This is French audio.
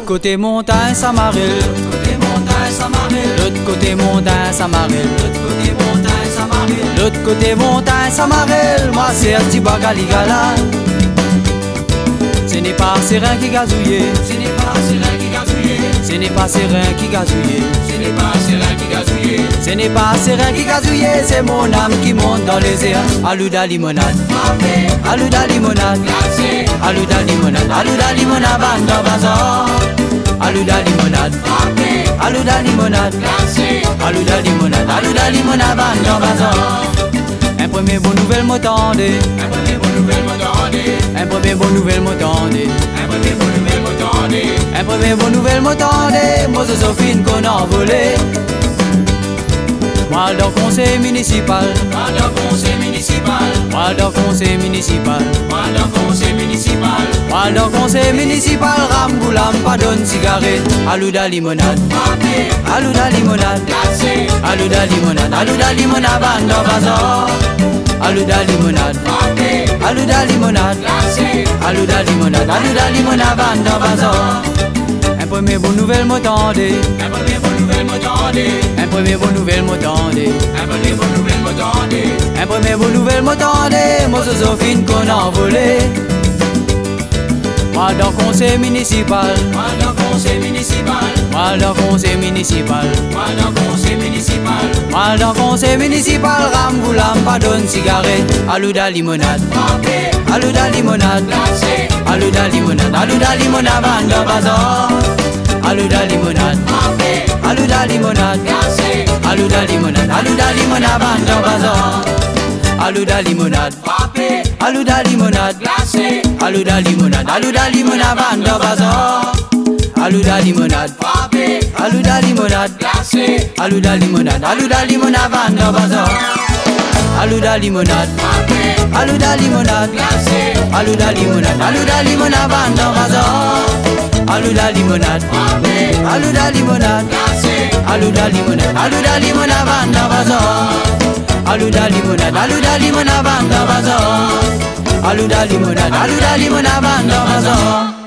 côté montagne, Samaril. L'autre côté montagne, Samaril. L'autre côté montagne, Samaril. Moi c'est un petit bagaligala. Ce n'est pas serein qui gazouille. Ce n'est pas serein qui gazouille. Ce n'est pas serein qui gazouille. Ce n'est pas serein qui gazouille. Ce n'est pas serein qui gazouille. C'est mon âme qui monte dans les airs. Alouda limonade. Alouda limonade. Alouda limonade. Alouda limonade. Banda bazar. Alouda limonade. Alouda limonade. Alouda limonade. Alouda limonade. Banda bazar. Un premier bon nouvelle m'attendait. Un premier bon nouvelle m'attendait. Un premier bon nouvelle m'attendait. Un premier bon nouvelle m'attendait. Un premier bon nouvelle m'attendait. Moi Joséphine qu'on a volé. Moi dans conseil municipal. Moi dans conseil municipal. Moi dans conseil municipal. Moi dans conseil municipal. Moi dans conseil municipal. Ramboulam pas donne cigarette. Alouda limonade. Alouda limonade. Alouda limonade. Alouda limonade. Banda bazar. Alouda limonade. Alouda limonade. Alouda limonade. Alouda limonade. Banda bazar. Un premier bon nouvelle m'attendait. Un premier bon nouvelle m'attendait. Un premier bon nouvelle m'attendait. Un premier bon nouvelle m'attendait. Un premier bon nouvelle m'attendait. Moi Joséphine qu'on a volé. Moi dans conseil municipal. Moi dans conseil municipal. Moi dans conseil municipal. Moi dans conseil municipal. Moi dans conseil municipal. Ramboulam pas donne cigarette. Alouda limonade. Alouda limonade. Alouda limonade. Alouda limonade. Banda bazar. Alouda limonade. Alouda limonade. Alouda limonade. Alouda limonade. Banda bazar. Alouda limonade. Alouda limonade. Alouda limonade. Alouda limonade. Banda bazar. Alouda limonade. Alouda limonade. Alouda limonade. Alouda limonade. Banda bazar. Alouda limonade. Alouda limonade. Alouda limonade. Alouda limonade. Banda bazar. Alouda limonade. Alouda limonade. Alouda limonade. Alouda limonade. Banda bazar. Alouda limonade. Alouda limonade. Banda bazar. Alouda limonade. Alouda limonade. Banda bazar.